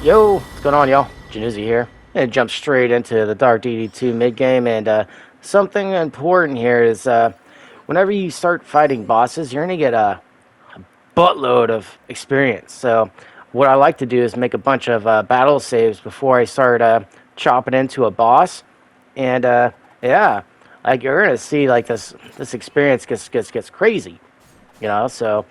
Yo, what's going on, y'all? Januzzi here. And jump straight into the Dark Deity 2 mid game. And something important here is whenever you start fighting bosses, you're going to get a buttload of experience. So, what I like to do is make a bunch of battle saves before I start chopping into a boss. And yeah, like you're going to see like this experience gets crazy, So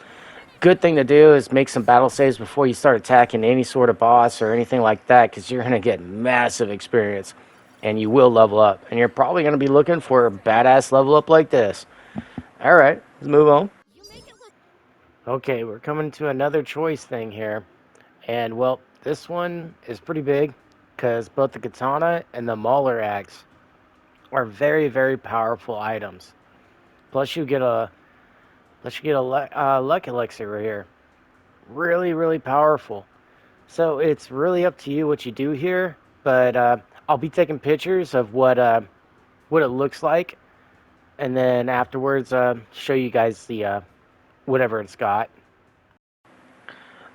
good thing to do is make some battle saves before you start attacking any sort of boss or anything like that, because you're going to get massive experience and you will level up. And you're probably going to be looking for a badass level up like this. All right, let's move on. Okay, we're coming to another choice thing here. And well, this one is pretty big because both the katana and the mauler axe are very, very powerful items. Plus, you get a luck elixir right here. Really, really powerful. So it's really up to you what you do here, but I'll be taking pictures of what it looks like, and then afterwards show you guys the whatever it's got.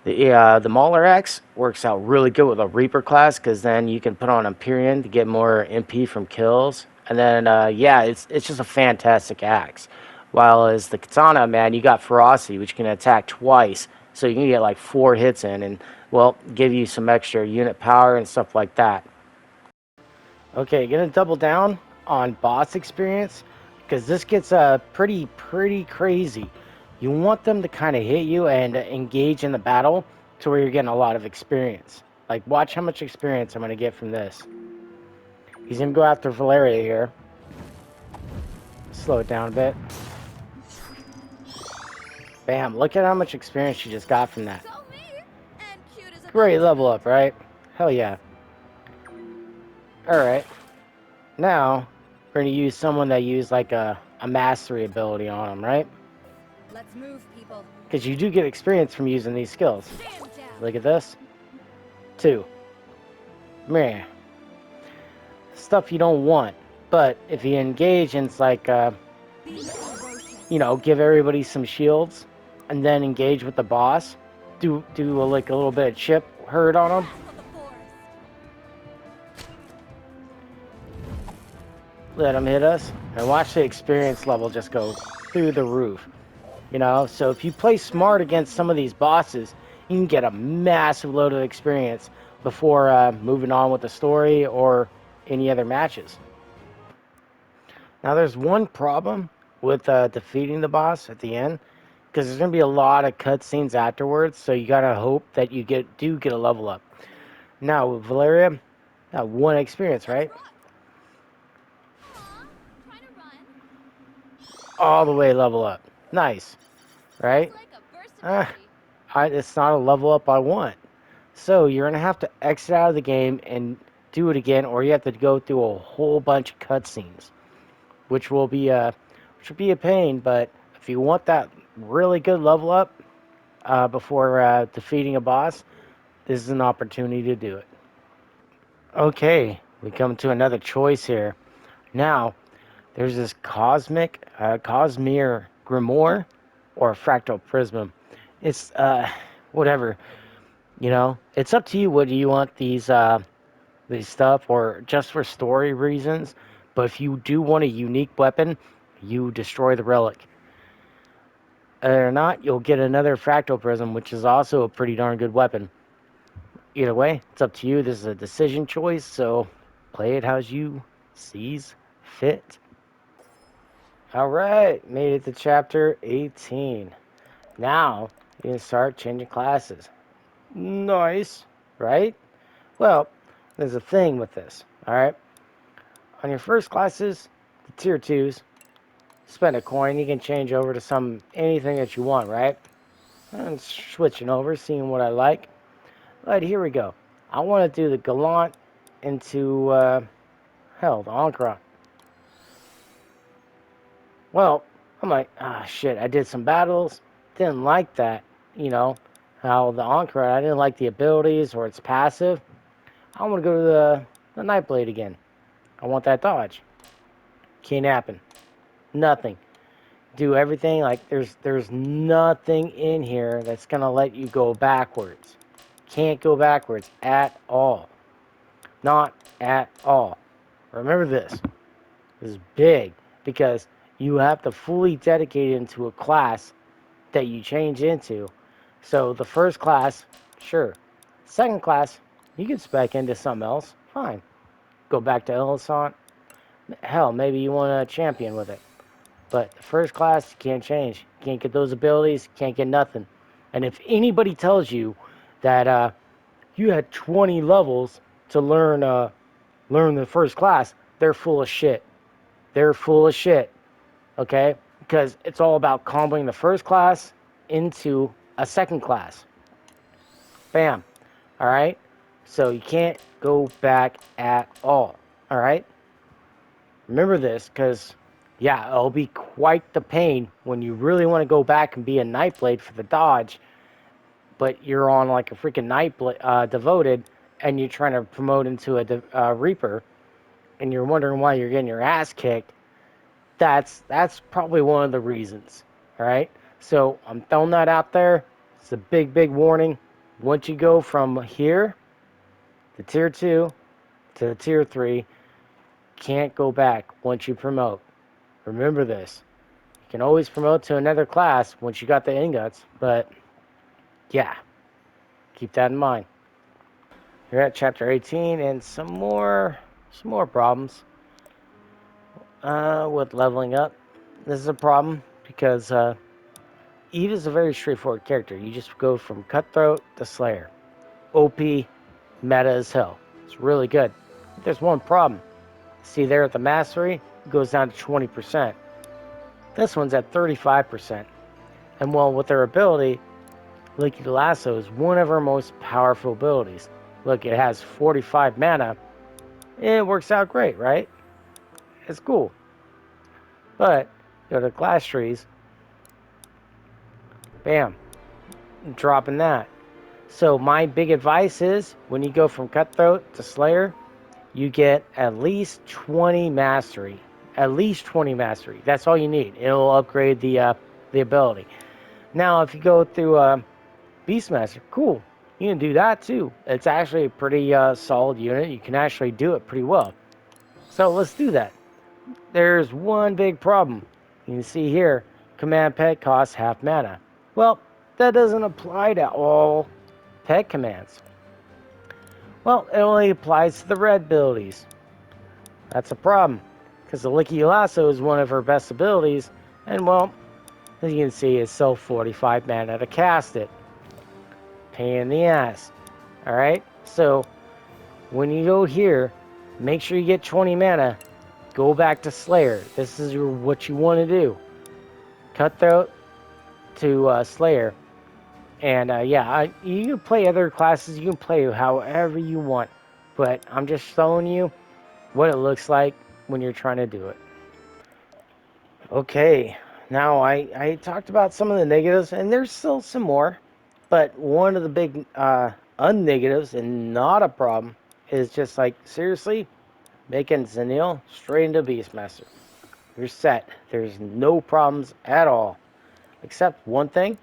The Mauler Axe works out really good with a Reaper class because then you can put on Empyrean to get more MP from kills, and then yeah, it's just a fantastic axe. While as the Katana, man, you got Ferocity, which can attack twice, so you can get like 4 hits in, and well, give you some extra unit power and stuff like that. Okay, gonna double down on boss experience because this gets pretty crazy. You want them to kind of hit you and engage in the battle to where you're getting a lot of experience. Like, watch how much experience I'm gonna get from this. He's gonna go after Valeria here. Slow it down a bit. Bam! Look at how much experience she just got from that. Great level up, right? Hell yeah! All right. Now, we're going to use someone that used like a mastery ability on them, right? Let's move, people. Because you do get experience from using these skills. Look at this. 2. Meh. Stuff you don't want. But if you engage and it's like, give everybody some shields and then engage with the boss, do like a little bit of chip hurt on them. Let them hit us, and watch the experience level just go through the roof. So if you play smart against some of these bosses, you can get a massive load of experience before moving on with the story or any other matches. Now, there's one problem with defeating the boss at the end, because there's going to be a lot of cutscenes afterwards, so you gotta hope that you do get a level up. Now, with Valeria, 1 experience, right? All the way level up. Nice, right? It's not a level up I want. So you're going to have to exit out of the game and do it again, or you have to go through a whole bunch of cutscenes, which will be a pain. But if you want that really good level up before defeating a boss, this is an opportunity to do it. Okay, we come to another choice here. Now, there's this Cosmere Grimoire, or Fractal Prism. It's whatever. It's up to you. What do you want these stuff, or just for story reasons? But if you do want a unique weapon, you destroy the relic. Or not, you'll get another Fractal Prism, which is also a pretty darn good weapon. Either way, it's up to you. This is a decision choice, so play it as you sees fit. All right, made it to chapter 18. Now you can start changing classes. Nice, right? Well, there's a thing with this, all right? On your first classes, the tier 2s, spend a coin, you can change over to anything that you want, right? I'm switching over, seeing what I like. But here we go. I want to do the Gallant into, the Ankra. Well, I'm like, shit, I did some battles, didn't like that, how the Ankra, I didn't like the abilities or its passive. I want to go to the Nightblade again. I want that dodge. Can't happen. Nothing. Do everything like there's nothing in here that's gonna let you go backwards. Can't go backwards at all. Not at all. Remember this. This is big because you have to fully dedicate into a class that you change into. So the first class, sure. Second class, you can spec into something else. Fine. Go back to Illisant. Hell, maybe you want a champion with it. But the first class, you can't change. You can't get those abilities. Can't get nothing. And if anybody tells you that you had 20 levels to learn the first class, they're full of shit. They're full of shit. Okay, because it's all about comboing the first class into a second class. Bam. All right. So you can't go back at all. All right. Remember this, because yeah, it'll be quite the pain when you really want to go back and be a Nightblade for the dodge, but you're on like a freaking devoted, and you're trying to promote into a Reaper, and you're wondering why you're getting your ass kicked. That's probably one of the reasons. All right. So I'm throwing that out there. It's a big warning. Once you go from here, the tier 2 to the tier 3, can't go back once you promote. Remember this. You can always promote to another class once you got the ingots, but yeah, keep that in mind. You're at chapter 18 and some more problems with leveling up. This is a problem because Eve is a very straightforward character. You just go from cutthroat to slayer. OP, meta as hell. It's really good. But there's one problem. See there at the mastery, it goes down to 20%. This one's at 35%. And well, with their ability, Licky Lasso is one of our most powerful abilities. Look, it has 45 mana. It works out great, right? It's cool. But, go to glass trees, bam, dropping that. So my big advice is, when you go from Cutthroat to Slayer, you get at least 20 mastery. At least 20 mastery. That's all you need. It'll upgrade the ability. Now, if you go through Beastmaster, cool. You can do that too. It's actually a pretty solid unit. You can actually do it pretty well. So let's do that. There's one big problem. You can see here, command pet costs half mana. Well, that doesn't apply to all pet commands. Well, it only applies to the red abilities. That's a problem, because the Licky Lasso is one of her best abilities, and well, as you can see, it's still 45 mana to cast it. Pain in the ass. Alright? So, when you go here, make sure you get 20 mana. Go back to Slayer. This is what you want to do. Cutthroat to Slayer. And yeah, you can play other classes. You can play however you want. But I'm just showing you what it looks like when you're trying to do it. Okay, now I talked about some of the negatives, and there's still some more. But one of the big unnegatives, and not a problem, is just like, seriously, making Zanele straight into Beastmaster. You're set. There's no problems at all. Except one thing,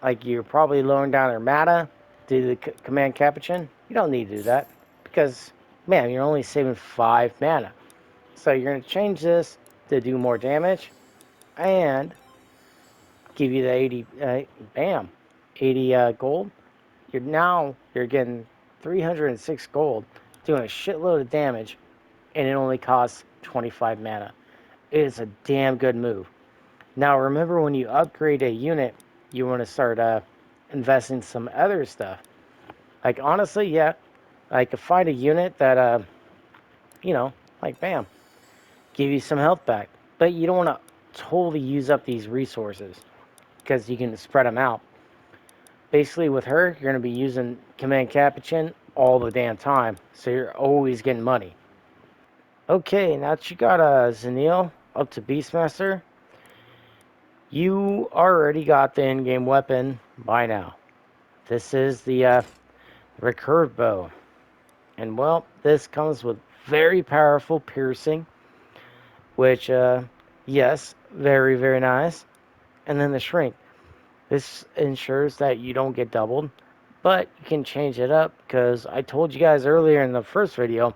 like you're probably lowering down their mana due to the command capuchin. You don't need to do that because, man, you're only saving 5 mana. So you're going to change this to do more damage and give you the 80, bam, 80 gold. You're getting 306 gold, doing a shitload of damage, and it only costs 25 mana. It is a damn good move. Now remember, when you upgrade a unit, you want to start investing some other stuff. Like honestly, yeah, I could find a unit that like bam, give you some health back. But you don't want to totally use up these resources because you can spread them out. Basically, with her, you're going to be using Command Capuchin all the damn time, so you're always getting money. Okay, now that you got Zanele up to Beastmaster, you already got the in-game weapon by now. This is the recurve bow. And well, this comes with very powerful piercing, which, yes, very nice. And then the shrink. This ensures that you don't get doubled, But you can change it up because I told you guys earlier in the first video,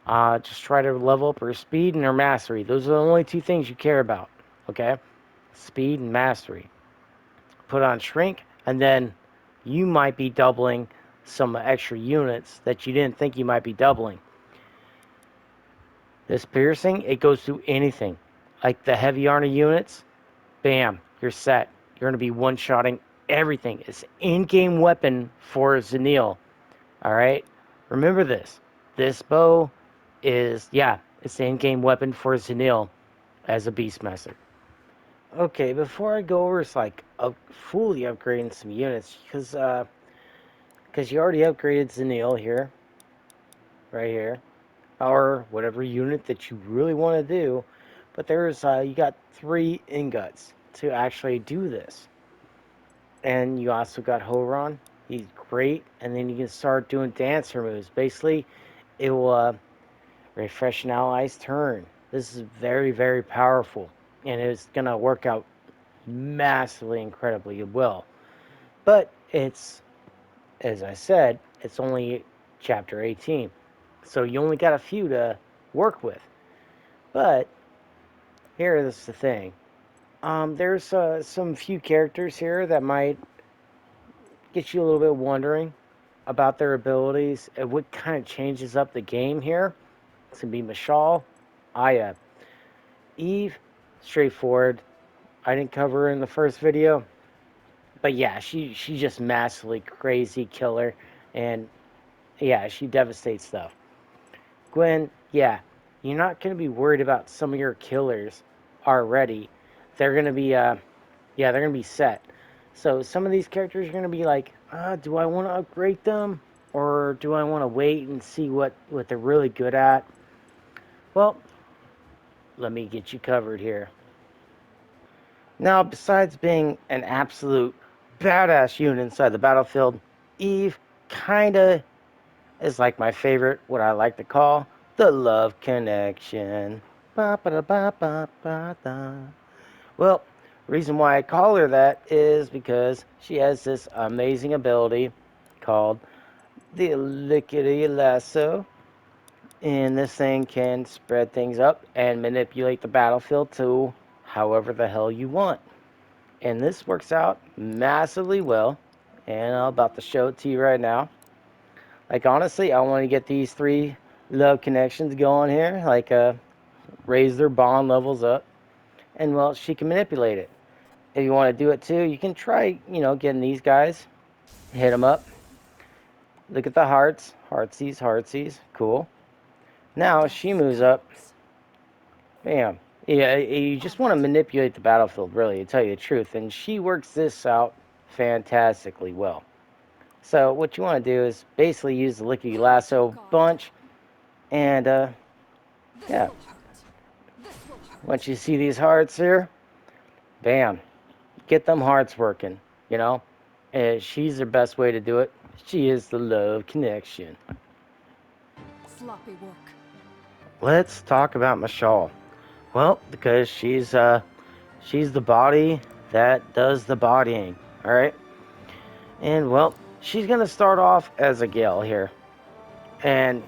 just try to level up her speed and her mastery. Those are the only two things you care about. Okay? Speed and mastery. Put on shrink, and then you might be doubling some extra units that you didn't think you might be doubling. This piercing, it goes through anything. Like the heavy armor units, bam, you're set. You're going to be one-shotting everything. It's an in-game weapon for Zanele. All right? Remember this. This bow is, yeah, it's the in-game weapon for Zanele as a Beastmaster. Okay, before I go over, it's like fully upgrading some units, because you already upgraded Zanele here, right here, or whatever unit that you really want to do. But there's you got 3 ingots to actually do this, and you also got Horon. He's great, and then you can start doing dancer moves. Basically, it will refresh an ally's turn. This is very, very powerful, and it's gonna work out massively, incredibly well. But it's, as I said, it's only chapter 18. So you only got a few to work with. But here's the thing. There's some few characters here that might get you a little bit wondering about their abilities and what kind of changes up the game here. It's going to be Mashal, Ayaya. Eve, straightforward. I didn't cover her in the first video. But yeah, she's just massively crazy killer. And yeah, she devastates stuff. Gwen, yeah, you're not going to be worried about some of your killers already. They're going to be, yeah, they're going to be set. So some of these characters are going to be like, do I want to upgrade them? Or do I want to wait and see what they're really good at? Well, let me get you covered here. Now, besides being an absolute badass unit inside the battlefield, Eve kinda is like my favorite, what I like to call the love connection. Ba ba ba ba ba da. Well, reason why I call her that is because she has this amazing ability called the lickety lasso, and this thing can spread things up and manipulate the battlefield to however the hell you want. And this works out massively well, and I'm about to show it to you right now. Like, honestly, I want to get these 3 love connections going here, like raise their bond levels up, and well, she can manipulate it. If you want to do it too, you can try, getting these guys, hit them up. Look at the hearts, heartsies, heartsies, cool. Now she Death moves up, comes. bam. Yeah, you just want to Combat. manipulate the battlefield, really, to tell you the truth, and she works this out fantastically well. So what you want to do is basically use the lickety Hurt, lasso God. bunch, and This yeah, will hurt. This will once hurt. you see these hearts here, bam, get them hearts working. You know, and she's the best way to do it. She is the love connection. Sloppy work. Let's talk about Mashal. Well, because she's the body that does the bodying. All right, and well, she's gonna start off as a Gale here, and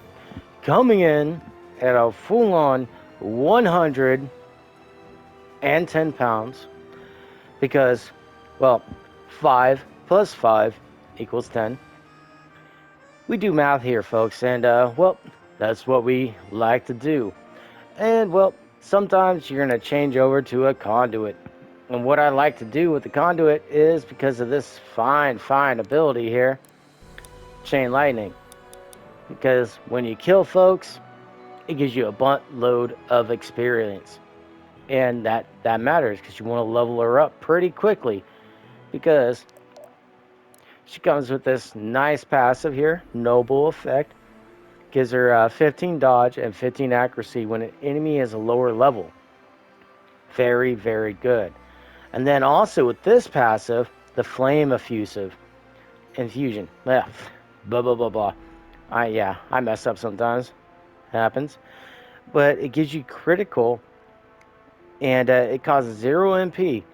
coming in at a full-on 110 pounds because, well, 5 plus 5 equals 10. We do math here, folks, and, well, that's what we like to do. And, well, sometimes you're going to change over to a conduit. And what I like to do with the conduit is because of this fine, fine ability here, chain lightning. Because when you kill folks, it gives you a buttload of experience. And that matters because you want to level her up pretty quickly because she comes with this nice passive here, noble effect, gives her 15 dodge and 15 accuracy when an enemy is a lower level. Very, very good. And then also with this passive, the flame effusive infusion. Blah blah blah blah. I mess up sometimes. Happens. But it gives you critical, and it causes 0 MP.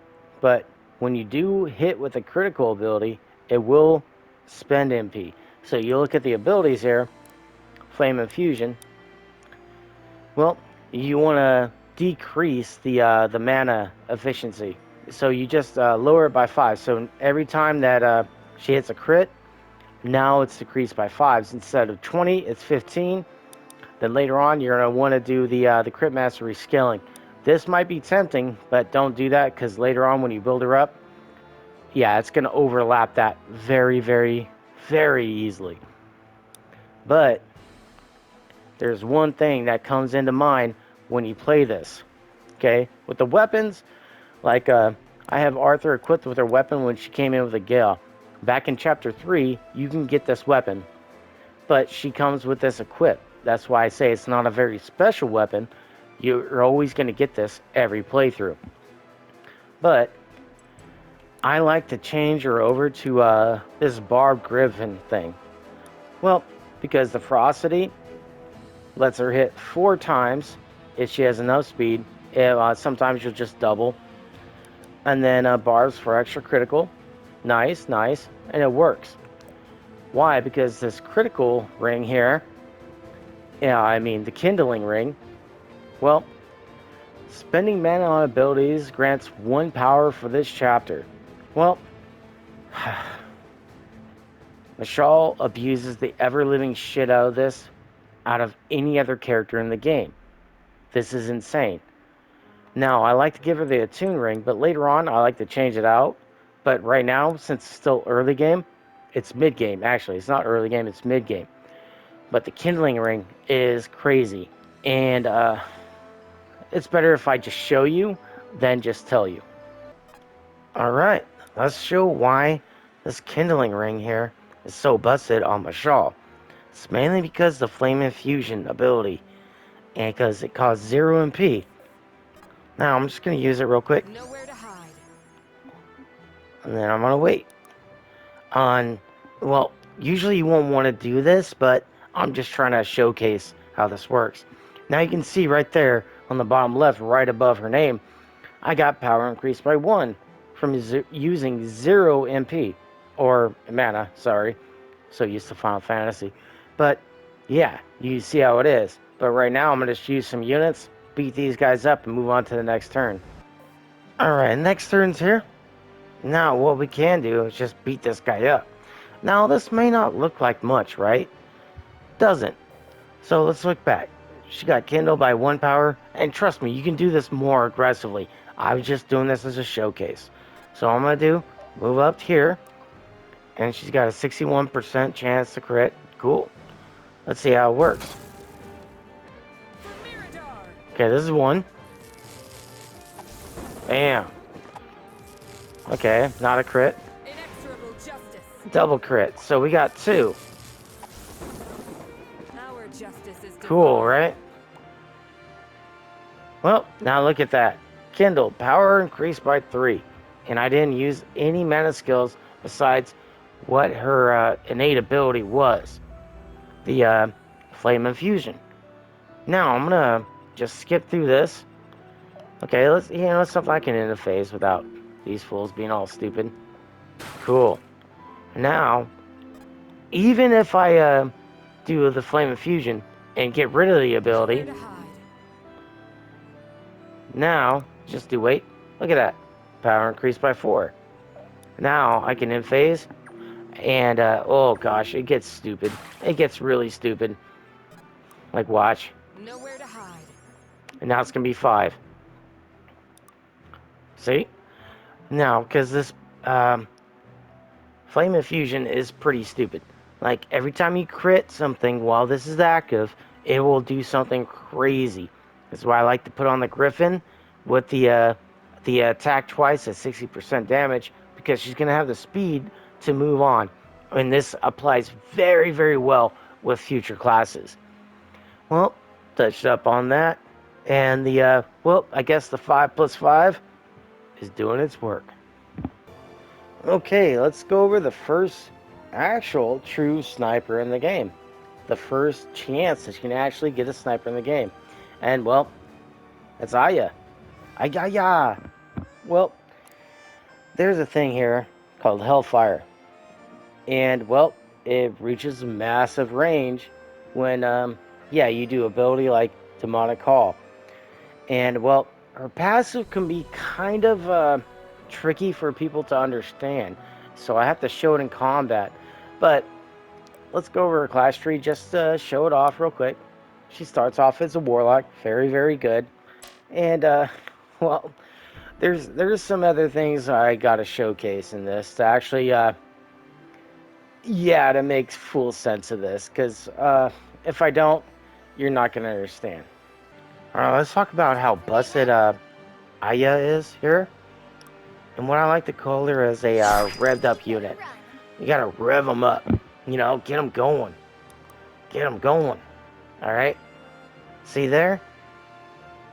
But when you do hit with a critical ability, it will spend MP. So you look at the abilities here, Flame Infusion. Well, you want to decrease the mana efficiency. So you just lower it by 5. So every time that she hits a crit, now it's decreased by 5. Instead of 20, it's 15. Then later on, you're going to want to do the crit mastery scaling. This might be tempting, but don't do that because later on when you build her up, yeah, it's going to overlap that very, very, very easily. But there's one thing that comes into mind when you play this. Okay, with the weapons, like I have Arthur equipped with her weapon when she came in with a gale. Back in chapter 3, you can get this weapon, but she comes with this equipped. That's why I say it's not a very special weapon. You're always going to get this every playthrough. But I like to change her over to this barbed griffin thing. Well, because the ferocity lets her hit 4 times if she has enough speed. Sometimes you'll just double. And then barbs for extra critical. Nice, nice. And it works. Why? Because this critical ring here, yeah, I mean the kindling ring, well, spending mana on abilities grants 1 power for this chapter. Well, Mashal abuses the ever-living shit out of this out of any other character in the game. This is insane. Now, I like to give her the attune ring, but later on I like to change it out. But right now, since it's still early game, it's mid game actually. It's not early game, it's mid game. But the kindling ring is crazy. And it's better if I just show you than just tell you. Alright, let's show why this kindling ring here is so busted on Mashal. It's mainly because the flame infusion ability. And because it costs 0 MP. Now I'm just going to use it real quick. Nowhere to hide. And then I'm going to wait. Well, usually you won't want to do this, but I'm just trying to showcase how this works. Now you can see right there on the bottom left, right above her name, I got power increased by 1 from using 0 MP. Or mana, sorry. So used to Final Fantasy. But yeah, you see how it is. But right now I'm going to just use some units, beat these guys up, and move on to the next turn. Alright, next turn's here. Now what we can do is just beat this guy up. Now this may not look like much, right? Doesn't. So let's look back. She got kindled by 1 power, and trust me, you can do this more aggressively. I was just doing this as a showcase. So all I'm going to do, move up here, and she's got a 61% chance to crit. Cool. Let's see how it works. Okay, this is 1. Bam. Okay, not a crit. Inexorable justice. Double crit. So we got 2. Our justice is Cool, divine. right? Well, now look at that. Kindle, power increased by 3. And I didn't use any mana skills besides what her innate ability was. The Flame Infusion. Now, I'm gonna just skip through this. Okay, let's see if I can interface without these fools being all stupid. Cool. Now, even if I do the Flame Infusion and get rid of the ability, Nowhere to hide. now, just do wait. Look at that. Power increased by 4. Now, I can in-phase. And, oh gosh, it gets stupid. It gets really stupid. Like, watch. Nowhere to hide. And now it's going to be 5. See? Now, because this Flame Infusion is pretty stupid. Like, every time you crit something while this is active, it will do something crazy. That's why I like to put on the Griffin with the attack twice at 60% damage, because she's going to have the speed to move on. And this applies very, very well with future classes. Well, touched up on that. And well, I guess the 5+5 is doing its work. Okay, let's go over the first actual true sniper in the game. The first chance that you can actually get a sniper in the game. And, well, that's Ayaya. Ayaya! Well, there's a thing here called Hellfire. and well, it reaches massive range when yeah, you do ability like demonic call. And well, her passive can be kind of tricky for people to understand, so I have to show it in combat. But let's go over her class tree just to show it off real quick. She starts off as a warlock, very very good, and well, there's some other things I got to showcase in this to actually yeah, to make full sense of this, because if I don't, you're not gonna understand. All right, let's talk about how busted Ayaya is here. And what I like to call her is a revved up unit. You gotta rev them up, you know, get them going, get them going. All right, see there?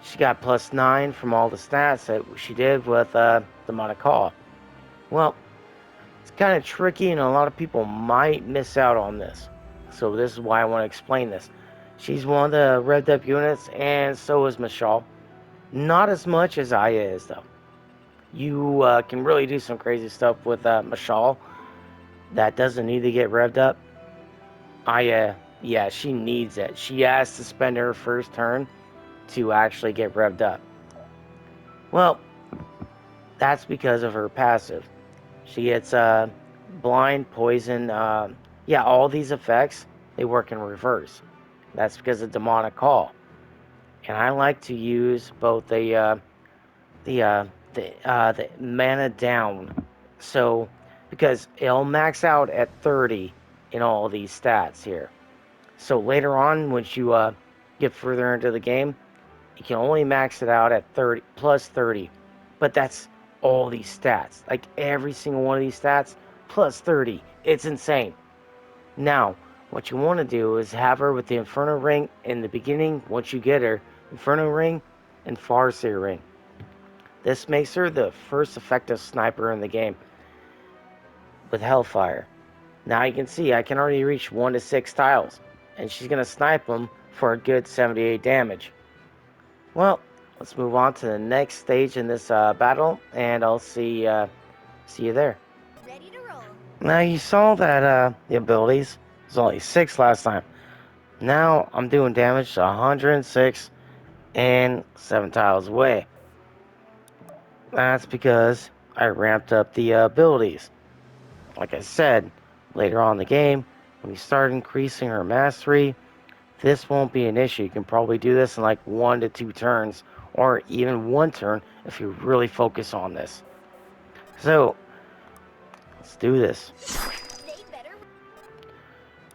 She got +9 from all the stats that she did with the Monocall. Well, it's kind of tricky, and a lot of people might miss out on this. So this is why I want to explain this. She's one of the revved up units, and so is Mashal. Not as much as Aya is, though. You can really do some crazy stuff with Mashal that doesn't need to get revved up. Aya, yeah, she needs it. She has to spend her first turn to actually get revved up. Well, that's because of her passive. She gets blind, poison, yeah, all these effects, they work in reverse. That's because of demonic call. And I like to use both the the mana down. So because it'll max out at 30 in all these stats here. So later on, once you get further into the game, you can only max it out at 30 plus 30. But that's all these stats. Like every single one of these stats plus 30. It's insane. Now, what you want to do is have her with the Inferno Ring in the beginning. Once you get her, Inferno Ring and Farseer Ring. This makes her the first effective sniper in the game with Hellfire. Now you can see I can already reach 1 to 6 tiles, and she's going to snipe them for a good 78 damage. Well, let's move on to the next stage in this battle, and I'll see you there. Ready to roll. Now you saw that the abilities was only 6 last time. Now I'm doing damage to 106 and 7 tiles away. That's because I ramped up the abilities. Like I said, later on in the game, when you start increasing her mastery, this won't be an issue. You can probably do this in like 1 to 2 turns, or even 1 turn if you really focus on this. So, let's do this.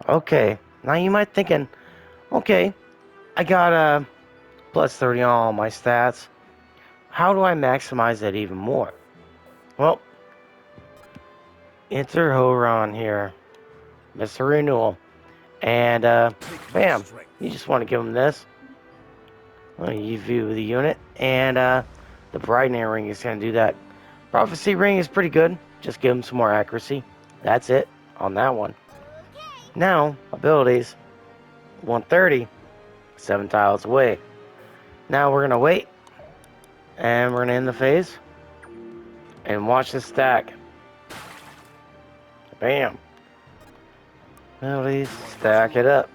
Okay, now you might thinking, okay, I got a +30 on all my stats. How do I maximize that even more? Well, enter Horon here, Mr. Renewal, and bam, you just want to give him this. Well, you view the unit, and the brightening ring is going to do that. Prophecy ring is pretty good. Just give him some more accuracy. That's it on that one. Now, abilities, 130, 7 tiles away. Now we're going to wait, and we're going to end the phase, and watch this stack. Bam. Abilities, stack it up.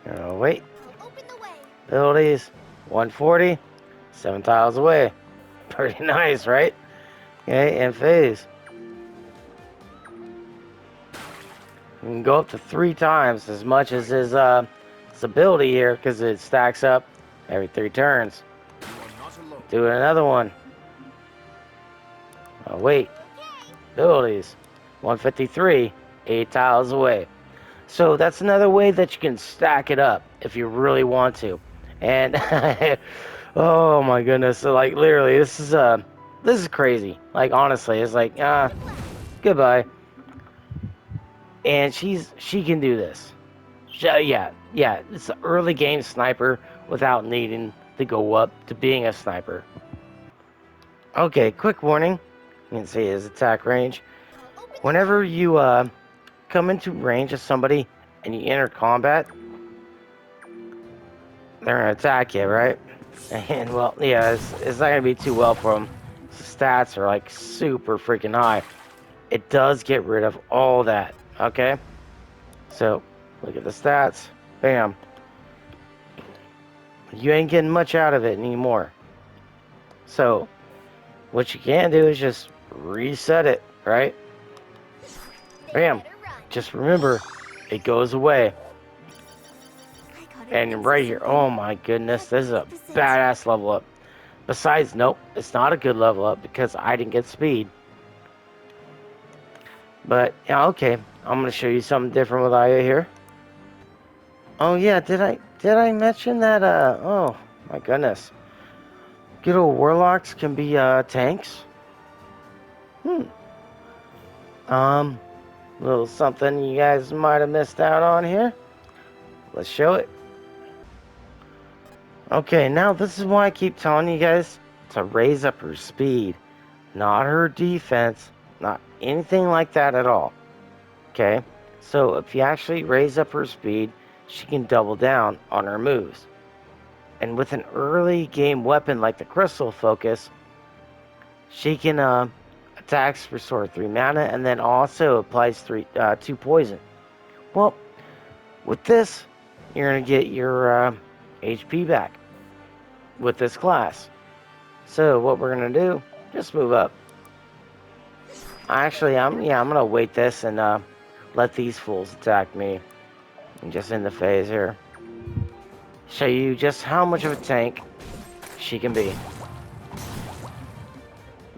Wait. Abilities, 140, 7 tiles away. Pretty nice, right? Okay, and phase. You can go up to 3 times as much as his ability here, because it stacks up every 3 turns. Do another one. Oh, wait. Abilities, 153, 8 tiles away. So that's another way that you can stack it up if you really want to. And oh my goodness, so like literally this is crazy. Like honestly, it's like goodbye. And she can do this. Yeah, it's an early game sniper without needing to go up to being a sniper. Okay, quick warning. You can see his attack range. Whenever you come into range of somebody and you enter combat, they're gonna attack you, right? And well, yeah, it's not gonna be too well for them. His stats are like super freaking high, it does get rid of all that. Okay, so look at the stats. Bam. You ain't getting much out of it anymore. So what you can do is just reset it, right? Bam. Just remember, it goes away. And right here, oh my goodness, this is a badass level up. Besides, nope, it's not a good level up because I didn't get speed. But yeah, okay, I'm gonna show you something different with Ayaya here. Oh yeah, did I mention that? Oh my goodness, good old warlocks can be tanks. Hmm. Um, little something you guys might have missed out on here. Let's show it. Okay, now this is why I keep telling you guys to raise up her speed, not her defense, not anything like that at all. Okay, so if you actually raise up her speed, she can double down on her moves. And with an early game weapon like the Crystal Focus, she can attacks restore 3 mana and then also applies 2 poison. Well, with this, you're gonna get your HP back with this class. So what we're gonna do, just move up. Actually, I'm gonna wait this and let these fools attack me. I'm just in the phase here. Show you just how much of a tank she can be.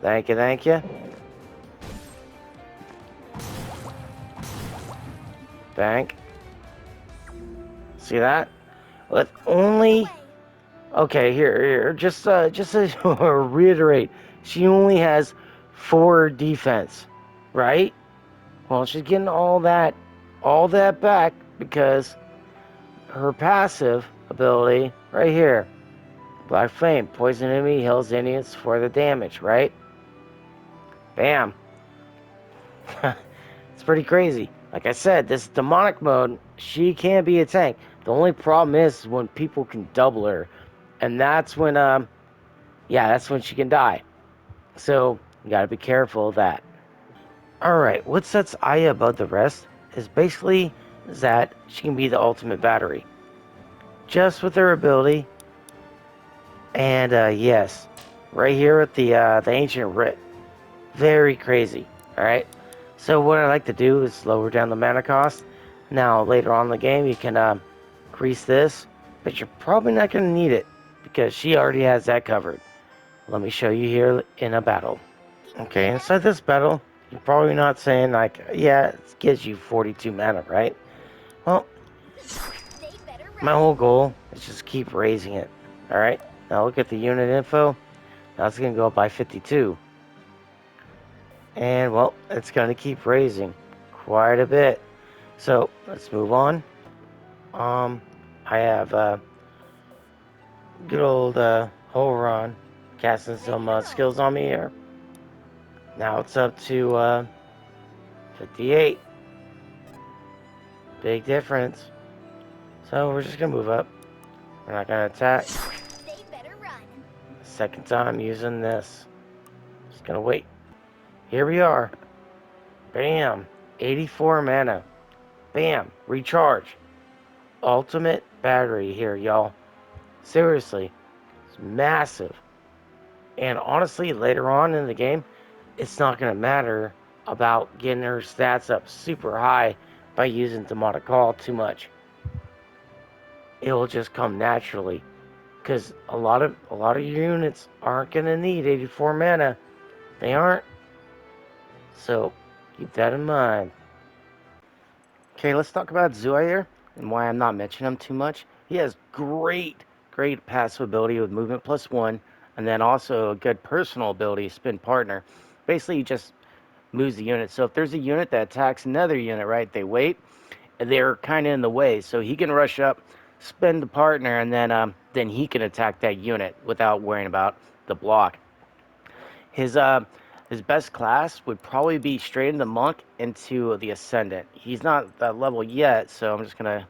Thank you, thank you. Bank. See that? With only okay, here, just to reiterate, she only has 4 defense, right? Well, she's getting all that back because her passive ability right here, Black Flame, poison enemy, heals Indians for the damage, right? Bam. It's pretty crazy. Like I said, this demonic mode, she can be a tank. The only problem is when people can double her, and that's when yeah, that's when she can die. So you gotta be careful of that. Alright, what sets Aya above the rest is basically that she can be the ultimate battery. Just with her ability, and yes, right here with the ancient writ. Very crazy. Alright. So what I like to do is lower down the mana cost. Now later on in the game you can increase this, but you're probably not gonna need it because she already has that covered. Let me show you here in a battle. Okay, inside this battle, you're probably not saying like, yeah, it gives you 42 mana, right? Well, my whole goal is just keep raising it. Alright, now look at the unit info. Now it's going to go up by 52. And, well, it's going to keep raising quite a bit. So, let's move on. I have good old Horon casting some skills on me here. Now it's up to 58. Big difference. So we're just gonna move up. We're not gonna attack. Second time using this. Just gonna wait. Here we are. Bam. 84 mana. Bam. Recharge. Ultimate battery here, y'all. Seriously. It's massive. And honestly, later on in the game, it's not gonna matter about getting her stats up super high by using Demonic Call too much. It'll just come naturally. Because a lot of your units aren't gonna need 84 mana. They aren't. So keep that in mind. Okay, let's talk about Zuhair and why I'm not mentioning him too much. He has great passive ability with movement +1, and then also a good personal ability, spin partner. Basically, he just moves the unit. So if there's a unit that attacks another unit, right, they wait, and they're kind of in the way. So he can rush up, spin the partner, and then he can attack that unit without worrying about the block. His his best class would probably be straight into monk into the ascendant. He's not that level yet, so I'm just gonna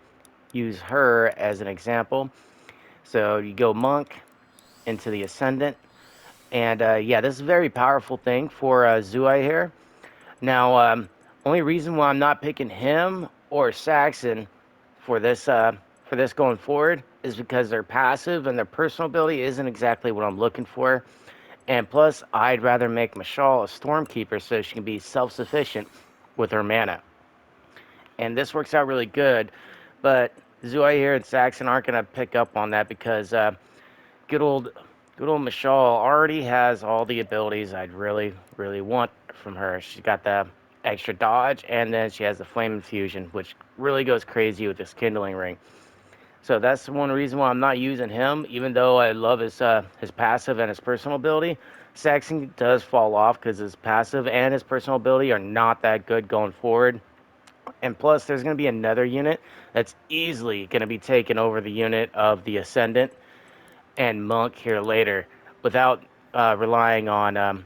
use her as an example. So you go monk into the ascendant, and yeah, this is a very powerful thing for Zuhair here. Now, only reason why I'm not picking him or Saxon for this going forward is because their passive and their personal ability isn't exactly what I'm looking for. And plus, I'd rather make Mashal a Stormkeeper so she can be self-sufficient with her mana. And this works out really good, but Zuhair and Saxon aren't going to pick up on that because good old good old Mashal already has all the abilities I'd really want from her. She's got the extra dodge, and then she has the flame infusion, which really goes crazy with this kindling ring. So that's one reason why I'm not using him, even though I love his passive and his personal ability. Saxon does fall off because his passive and his personal ability are not that good going forward. And plus, there's going to be another unit that's easily going to be taking over the unit of the Ascendant and Monk here later without relying on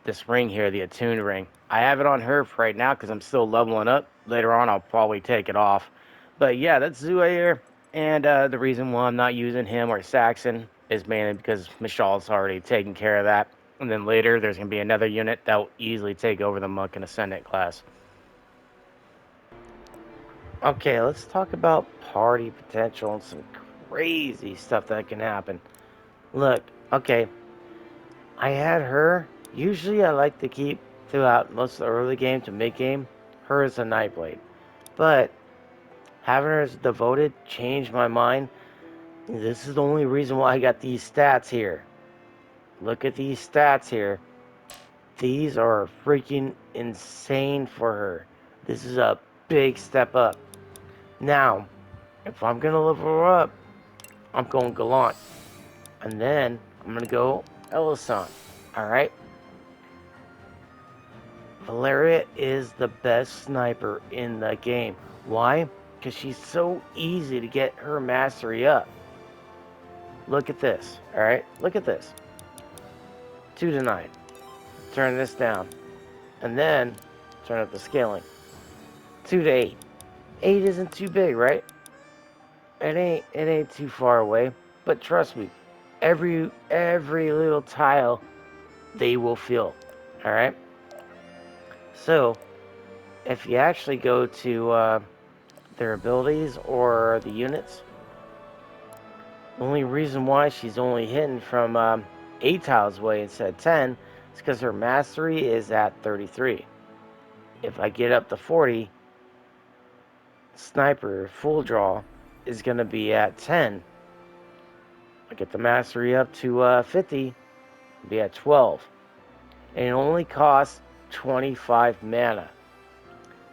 this ring here, the attuned ring. I have it on her for right now because I'm still leveling up. Later on, I'll probably take it off. But yeah, that's Zuhair. And the reason why I'm not using him or Saxon is mainly because Mishal's already taken care of that. And then later, there's going to be another unit that will easily take over the Monk and Ascendant class. Okay, let's talk about party potential and some crazy stuff that can happen. Look, okay, I had her. Usually, I like to keep throughout most of the early game to mid game her as a Nightblade. But having her as devoted changed my mind. This is the only reason why I got these stats here. Look at these stats here. These are freaking insane for her. This is a big step up. Now, if I'm gonna level her up, I'm going Gallant. And then I'm gonna go Ellison. Alright? Valeria is the best sniper in the game. Why? Because she's so easy to get her mastery up. Look at this. Alright? Look at this. 2 to 9. Turn this down. And then turn up the scaling. 2 to 8. 8 isn't too big, right? It ain't too far away. But trust me, every little tile they will feel. Alright? So if you actually go to their abilities or the units, the only reason why she's only hitting from 8 tiles away instead of 10 is because her mastery is at 33. If I get up to 40, sniper full draw is going to be at 10. I get the mastery up to 50, be at 12. And it only costs 25 mana.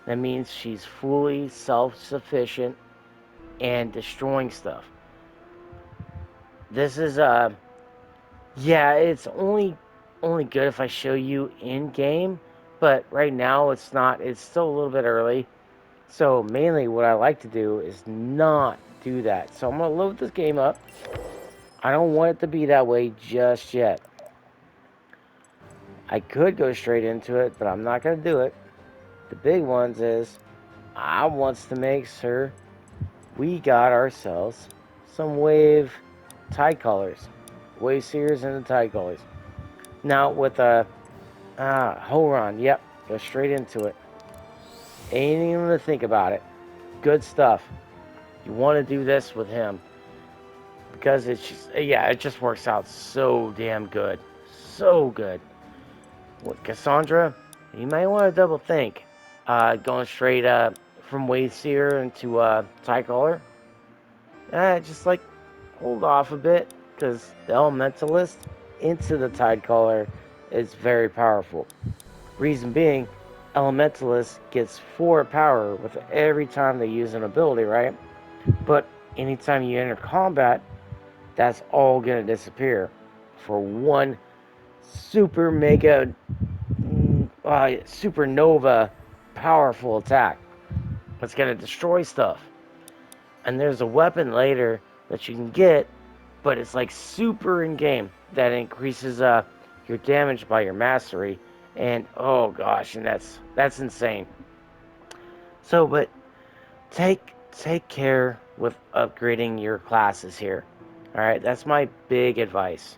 That means she's fully self-sufficient and destroying stuff. This is yeah, it's only good if I show you in game, but right now it's not. It's still a little bit early. So mainly what I like to do is not do that. So I'm gonna load this game up. I don't want it to be that way just yet. I could go straight into it, but I'm not gonna do it. The big ones is I wants to make sure we got ourselves some wave tide colors, wave seers and the tide colors. Now with a Horon, yep, go straight into it. Ain't even to think about it. Good stuff. You want to do this with him because it's just, yeah, it just works out so damn good, so good. With Cassandra, you might want to double think. Going straight from Wave Seer into Tycaller. Just like hold off a bit because the Elementalist into the Tidecaller is very powerful. Reason being, Elementalist gets 4 power with every time they use an ability, right? But anytime you enter combat, that's all gonna disappear for one super mega supernova powerful attack. It's gonna destroy stuff. And there's a weapon later that you can get, but it's like super in game that increases your damage by your mastery. And oh gosh, and that's insane. So, but take care with upgrading your classes here. All right, that's my big advice.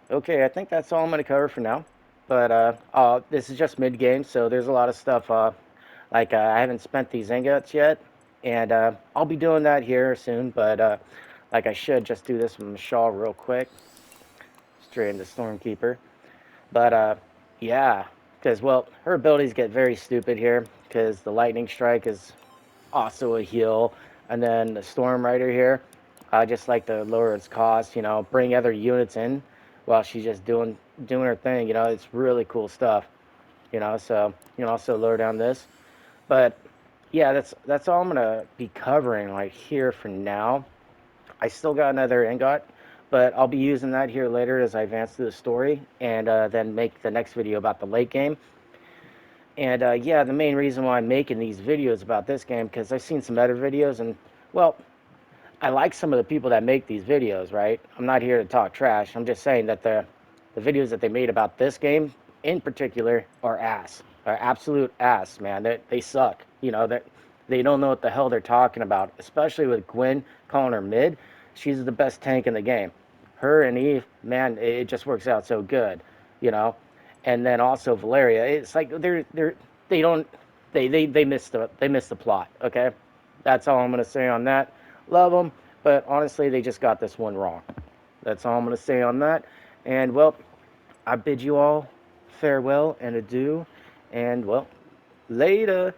Okay, I think that's all I'm going to cover for now. But this is just mid game, so there's a lot of stuff. I haven't spent these ingots yet, and I'll be doing that here soon. But I should just do this with Mashal real quick, straight into Stormkeeper. But yeah, because well, her abilities get very stupid here because the lightning strike is also a heal, and then the storm rider here, I just like to lower its cost. You know, bring other units in while she's just doing her thing. You know, it's really cool stuff. You know, so you can also lower down this. But yeah, that's all I'm gonna be covering like here for now. I still got another ingot, but I'll be using that here later as I advance through the story, and then make the next video about the late game. And yeah, the main reason why I'm making these videos about this game because I've seen some other videos, and well, I like some of the people that make these videos, right? I'm not here to talk trash. I'm just saying that the videos that they made about this game in particular are ass. Are absolute ass, man. They suck. You know, that they don't know what the hell they're talking about, especially with Gwen calling her mid. She's the best tank in the game. Her and Eve, man, it just works out so good, you know. And then also Valeria, it's like they don't they miss the plot, okay? That's all I'm going to say on that. Love them, but honestly, they just got this one wrong. That's all I'm going to say on that. And well, I bid you all farewell and adieu. And well, later.